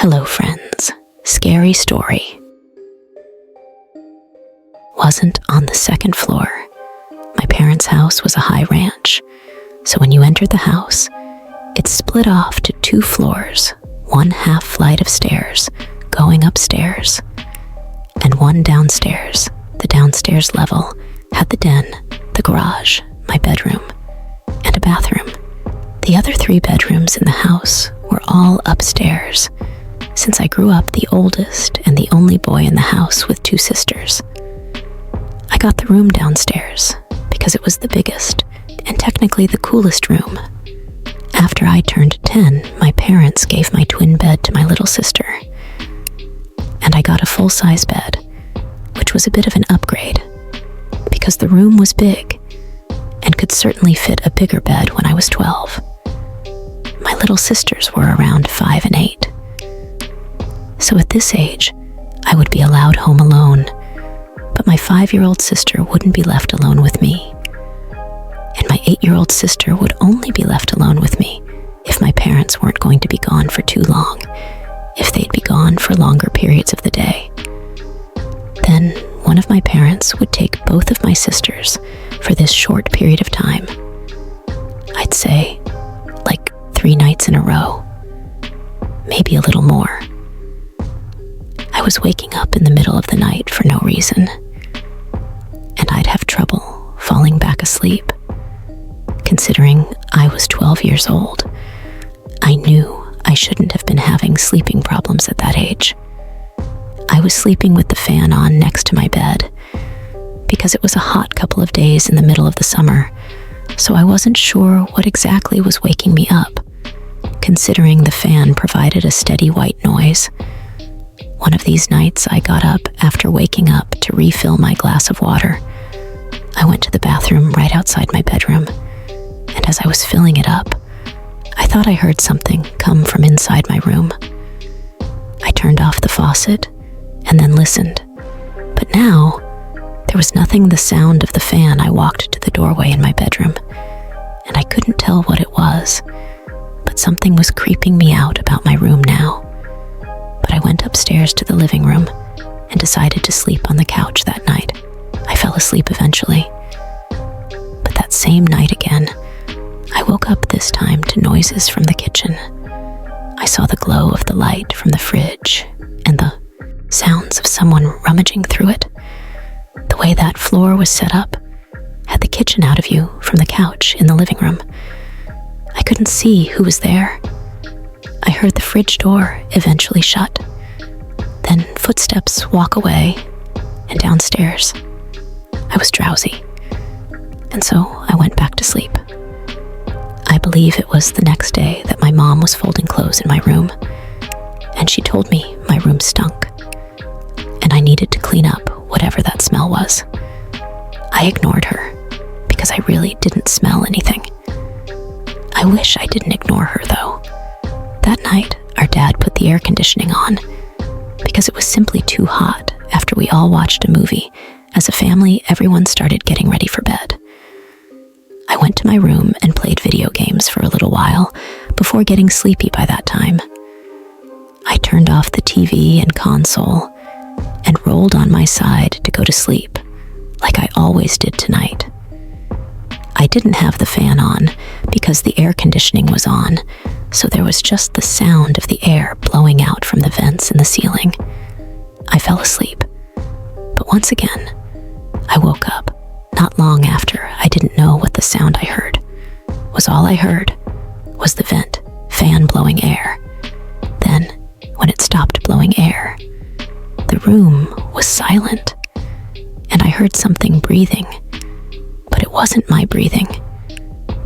Hello, friends. Scary story. Wasn't on the second floor. My parents' house was a high ranch, so when you entered the house, it's split off to 2 floors, 1 half flight of stairs going upstairs, and 1 downstairs. The downstairs level had the den, the garage, my bedroom, and a bathroom. The other 3 bedrooms in the house were all upstairs, since I grew up the oldest and the only boy in the house with 2 sisters. I got the room downstairs because it was the biggest and technically the coolest room. After I turned 10, my parents gave my twin bed to my little sister, and I got a full-size bed, which was a bit of an upgrade because the room was big and could certainly fit a bigger bed when I was 12. My little sisters were around 5 and 8. So at this age, I would be allowed home alone, but my 5-year-old sister wouldn't be left alone with me. And my 8-year-old sister would only be left alone with me if my parents weren't going to be gone for too long, if they'd be gone for longer periods of the day. Then one of my parents would take both of my sisters for this short period of time. I'd say, like 3 nights in a row, maybe a little more. I was waking up in the middle of the night for no reason, and I'd have trouble falling back asleep. Considering I was 12 years old, I knew I shouldn't have been having sleeping problems at that age. I was sleeping with the fan on next to my bed because it was a hot couple of days in the middle of the summer, so I wasn't sure what exactly was waking me up, considering the fan provided a steady white noise. One of these nights, I got up after waking up to refill my glass of water. I went to the bathroom right outside my bedroom, and as I was filling it up, I thought I heard something come from inside my room. I turned off the faucet and then listened, but now there was nothing the sound of the fan. I walked to the doorway in my bedroom, and I couldn't tell what it was, but something was creeping me out about my room now. But I went upstairs to the living room and decided to sleep on the couch that night. I fell asleep eventually. But that same night again, I woke up this time to noises from the kitchen. I saw the glow of the light from the fridge and the sounds of someone rummaging through it. The way that floor was set up had the kitchen out of view from the couch in the living room. I couldn't see who was there. I heard the fridge door eventually shut, then footsteps walk away, and downstairs. I was drowsy, and so I went back to sleep. I believe it was the next day that my mom was folding clothes in my room, and she told me my room stunk, and I needed to clean up whatever that smell was. I ignored her because I really didn't smell anything. I wish I didn't ignore her, though. That night, our dad put the air conditioning on because it was simply too hot after we all watched a movie. As a family, everyone started getting ready for bed. I went to my room and played video games for a little while before getting sleepy by that time. I turned off the TV and console and rolled on my side to go to sleep, like I always did tonight. I didn't have the fan on because the air conditioning was on, so there was just the sound of the air blowing out from the vents in the ceiling. I fell asleep, but once again, I woke up. Not long after, I didn't know what the sound I heard was. All I heard was the vent fan blowing air. Then, when it stopped blowing air, the room was silent, and I heard something breathing, but it wasn't my breathing.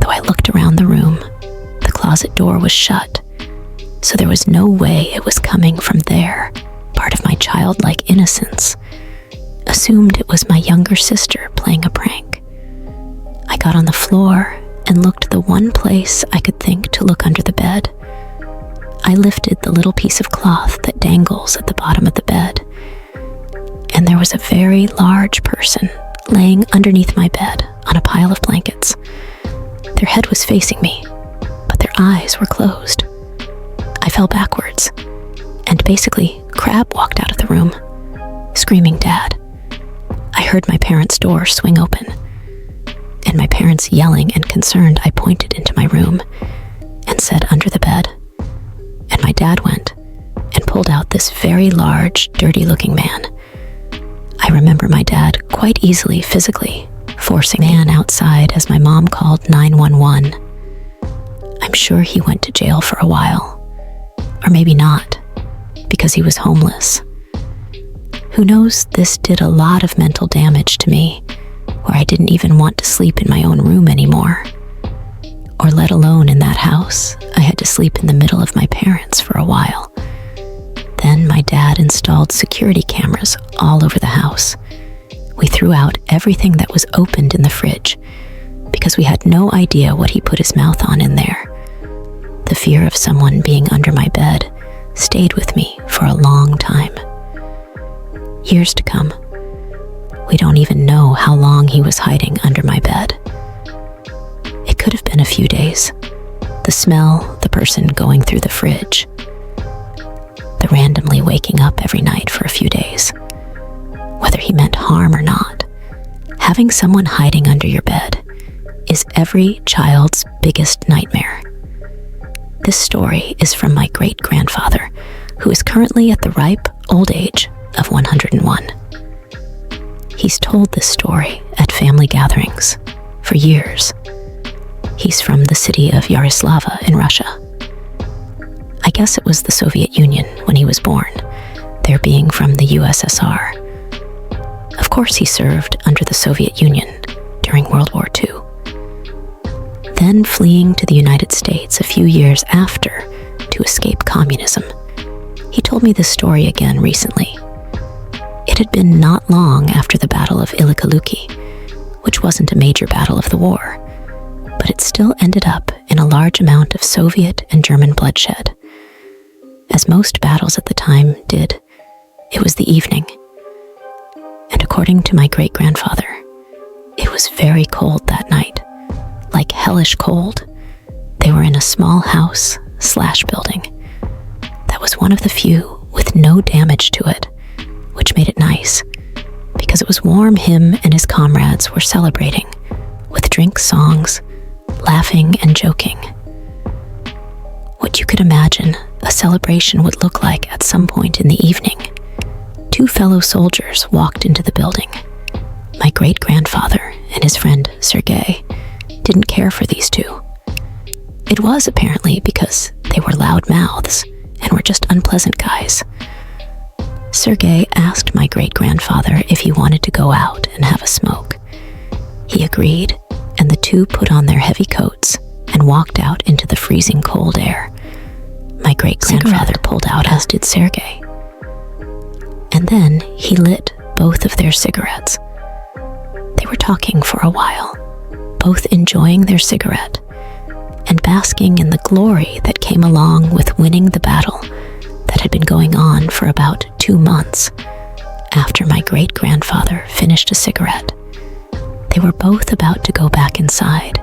Though I looked around the room, the closet door was shut, so there was no way it was coming from there. Part of my childlike innocence assumed it was my younger sister playing a prank. I got on the floor and looked the one place I could think to look under the bed. I lifted the little piece of cloth that dangles at the bottom of the bed, and there was a very large person laying underneath my bed on a pile of blankets. Their head was facing me, but their eyes were closed. I fell backwards, and Basically, Crab walked out of the room, screaming, "Dad." I heard my parents' door swing open, and my parents yelling and concerned. I pointed into my room and said, "Under the bed." And my dad went and pulled out this very large, dirty-looking man. I remember my dad quite easily, physically, forcing the man outside as my mom called 911. I'm sure he went to jail for a while, or maybe not, because he was homeless. Who knows, this did a lot of mental damage to me, where I didn't even want to sleep in my own room anymore. Or let alone in that house, I had to sleep in the middle of my parents for a while. Then my dad installed security cameras all over the house. We threw out everything that was opened in the fridge because we had no idea what he put his mouth on in there. The fear of someone being under my bed stayed with me for a long time. Years to come, we don't even know how long he was hiding under my bed. It could have been a few days. The smell, the person going through the fridge, the randomly waking up every night for a few days. Whether he meant harm or not, having someone hiding under your bed is every child's biggest nightmare. This story is from my great-grandfather, who is currently at the ripe old age of 101. He's told this story at family gatherings for years. He's from the city of Yaroslava in Russia. I guess it was the Soviet Union when he was born, there being from the USSR. Of course, he served under the Soviet Union during World War II. Then fleeing to the United States a few years after to escape communism. He told me this story again recently. It had been not long after the Battle of Ilikaluki, which wasn't a major battle of the war, but it still ended up in a large amount of Soviet and German bloodshed. As most battles at the time did, it was the evening. And according to my great-grandfather, it was very cold that night, like hellish cold. They were in a small house/building that was one of the few with no damage to it, which made it nice, because it was warm. Him and his comrades were celebrating with drink songs, laughing and joking. What you could imagine a celebration would look like at some point in the evening. Two fellow soldiers walked into the building. My great-grandfather and his friend Sergei didn't care for these two. It was apparently because they were loud mouths and were just unpleasant guys. Sergei asked my great-grandfather if he wanted to go out and have a smoke. He agreed, and the two put on their heavy coats and walked out into the freezing cold air. My great-grandfather pulled out, as did Sergei. And then he lit both of their cigarettes. They were talking for a while, both enjoying their cigarette and basking in the glory that came along with winning the battle that had been going on for about 2 months. After my great-grandfather finished a cigarette, they were both about to go back inside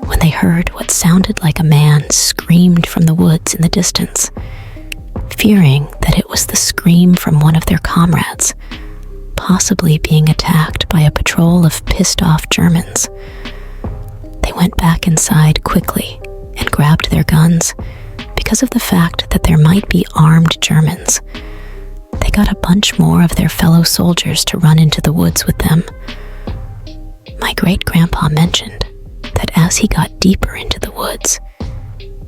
when they heard what sounded like a man screamed from the woods in the distance. Fearing that it was the scream from one of their comrades, possibly being attacked by a patrol of pissed-off Germans. They went back inside quickly and grabbed their guns because of the fact that there might be armed Germans. They got a bunch more of their fellow soldiers to run into the woods with them. My great-grandpa mentioned that as he got deeper into the woods,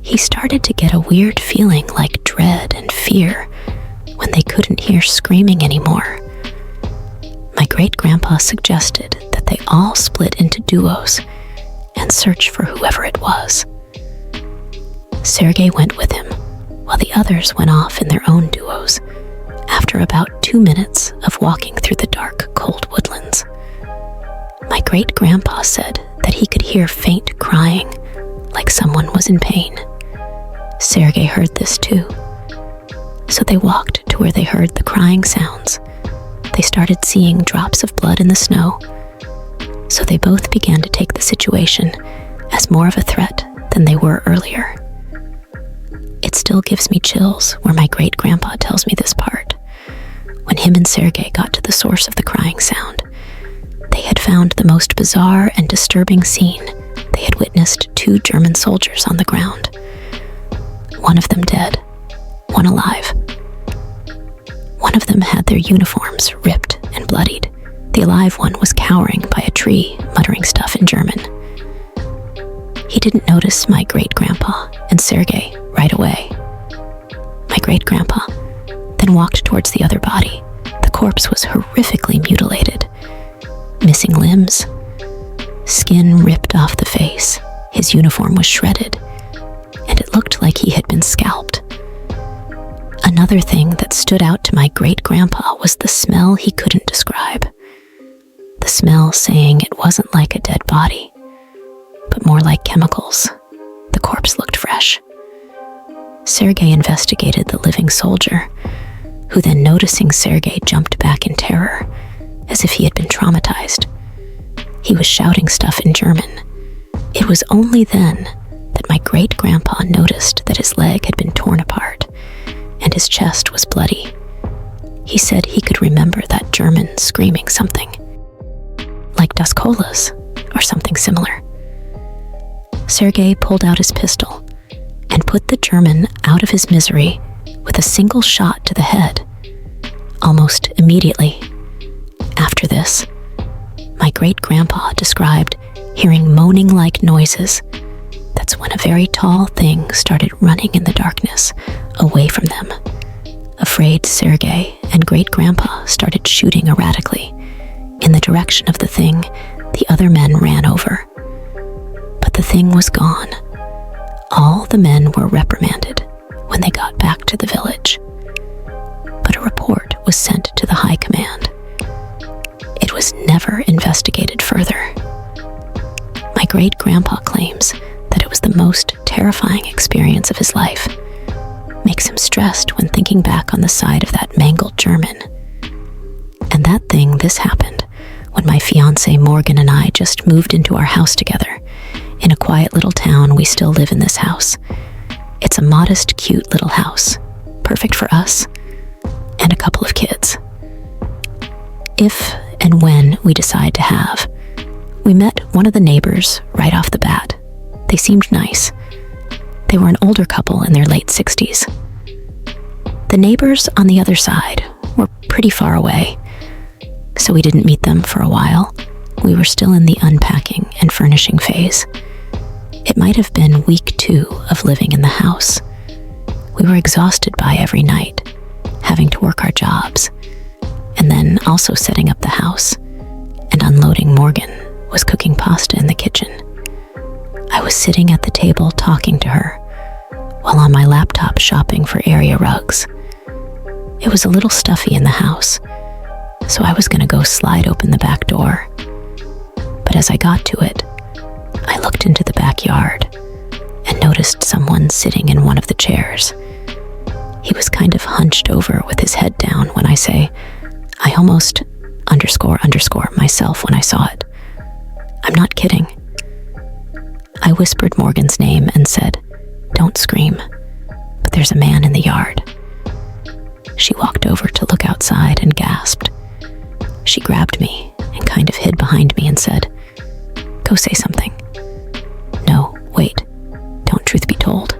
he started to get a weird feeling like dread and fear when they couldn't hear screaming anymore. My great-grandpa suggested that they all split into duos and search for whoever it was. Sergei went with him, while the others went off in their own duos after about 2 minutes of walking through the dark, cold woodlands. My great-grandpa said that he could hear faint crying, like someone was in pain. Sergei heard this too. So they walked to where they heard the crying sounds. They started seeing drops of blood in the snow. So they both began to take the situation as more of a threat than they were earlier. It It still gives me chills where my great-grandpa tells me this part. When him and Sergei got to the source of the crying sound, they had found the most bizarre and disturbing scene. They had witnessed 2 German soldiers on the ground. One of them dead, one alive. One of them had their uniforms ripped and bloodied. The alive one was cowering by a tree, muttering stuff in German. He didn't notice my great-grandpa and Sergei right away. My great-grandpa then walked towards the other body. The corpse was horrifically mutilated. Missing limbs, skin ripped off the face. His uniform was shredded, and it looked like he had been scalped. Another thing that stood out to my great-grandpa was the smell he couldn't describe. The smell saying it wasn't like a dead body, but more like chemicals. The corpse looked fresh. Sergei investigated the living soldier, who then, noticing Sergei, jumped back in terror, as if he had been traumatized. He was shouting stuff in German. It was only then that my great-grandpa noticed that his leg had been torn apart, and his chest was bloody. He said he could remember that German screaming something, like Das Colas, or something similar. Sergei pulled out his pistol and put the German out of his misery with a single shot to the head, almost immediately. After this, my great-grandpa described hearing moaning-like noises. That's when a very tall thing started running in the darkness, away from them. Afraid, Sergei and great-grandpa started shooting erratically in the direction of the thing the other men ran over. But the thing was gone. All the men were reprimanded when they got back to the village. But a report was sent to the high command. It was never investigated further. My great-grandpa claims that it was the most terrifying experience of his life. Makes him stressed when thinking back on the side of that mangled German. And this happened when my fiancé Morgan and I just moved into our house together. In a quiet little town, we still live in this house. It's a modest, cute little house, perfect for us and a couple of kids. If and when we decide to have, we met one of the neighbors right off the bat. They seemed nice. They were an older couple in their late 60s. The neighbors on the other side were pretty far away, so we didn't meet them for a while. We were still in the unpacking and furnishing phase. It might have been week 2 of living in the house. We were exhausted by every night, having to work our jobs, and then also setting up the house and unloading. Morgan was cooking pasta in the kitchen. I was sitting at the table talking to her, while on my laptop shopping for area rugs. It was a little stuffy in the house, so I was going to go slide open the back door. But as I got to it, I looked into the backyard and noticed someone sitting in one of the chairs. He was kind of hunched over with his head down. When I say, I almost _ myself when I saw it. I'm not kidding. I whispered Morgan's name and said, "Don't scream, but there's a man in the yard." She walked over to look outside and gasped. She grabbed me and kind of hid behind me and said, "Go say something." No, wait, don't, truth be told.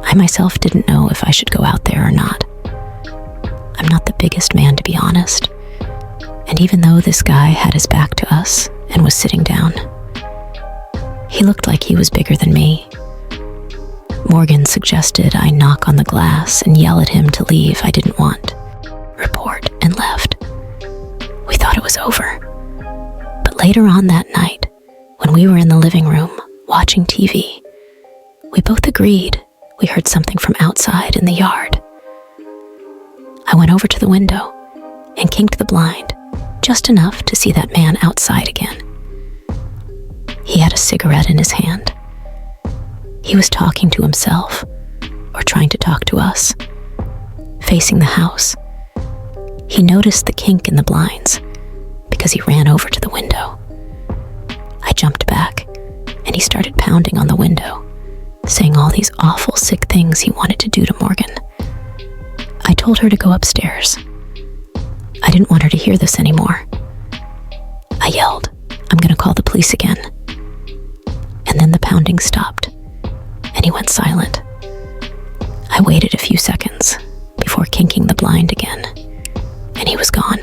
I myself didn't know if I should go out there or not. I'm not the biggest man, to be honest. And even though this guy had his back to us and was sitting down, he looked like he was bigger than me. Morgan suggested I knock on the glass and yell at him to leave. I didn't want. Report, and left. We thought it was over. But later on that night, when we were in the living room watching TV, we both agreed we heard something from outside in the yard. I went over to the window and kinked the blind just enough to see that man outside again. He had a cigarette in his hand. He was talking to himself, or trying to talk to us, facing the house. He noticed the kink in the blinds because he ran over to the window. I jumped back, and he started pounding on the window, saying all these awful, sick things he wanted to do to Morgan. I told her to go upstairs. I didn't want her to hear this anymore. I yelled, "I'm gonna call the police again." And then the pounding stopped, and he went silent. I waited a few seconds before kinking the blind again, and he was gone.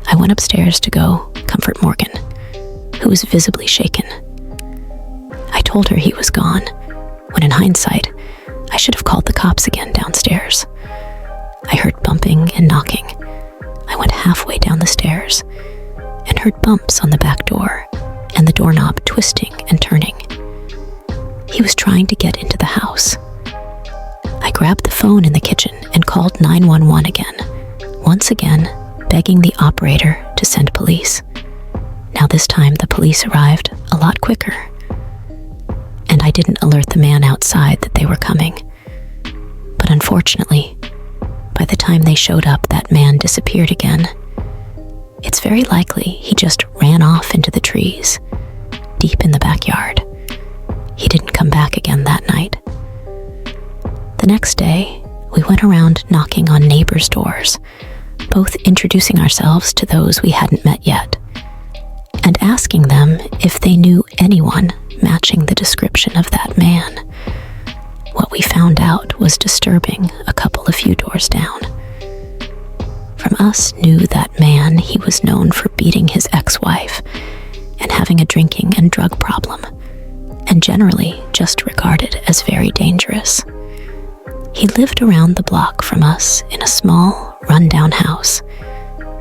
I went upstairs to go comfort Morgan, who was visibly shaken. I told her he was gone, when in hindsight, I should have called the cops again downstairs. I heard bumping and knocking. I went halfway down the stairs and heard bumps on the back door and the doorknob twisting and turning. He was trying to get into the house. I grabbed the phone in the kitchen and called 911 again, once again begging the operator to send police. Now this time the police arrived a lot quicker, and I didn't alert the man outside that they were coming. But unfortunately, by the time they showed up, that man disappeared again. It's very likely he just ran off into the trees, deep in the backyard. He didn't come back again that night. The next day, we went around knocking on neighbors' doors, both introducing ourselves to those we hadn't met yet, and asking them if they knew anyone matching the description of that man. What we found out was disturbing a few doors down. From us knew that man, he was known for beating his ex-wife and having a drinking and drug problem, and generally just regarded as very dangerous. He lived around the block from us in a small, run-down house.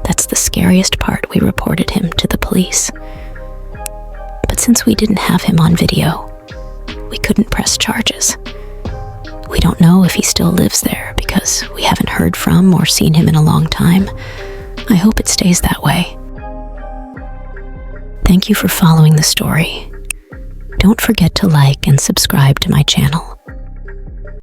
That's the scariest part. We reported him to the police. But since we didn't have him on video, we couldn't press charges. We don't know if he still lives there because we haven't heard from or seen him in a long time. I hope it stays that way. Thank you for following the story. Don't forget to like and subscribe to my channel.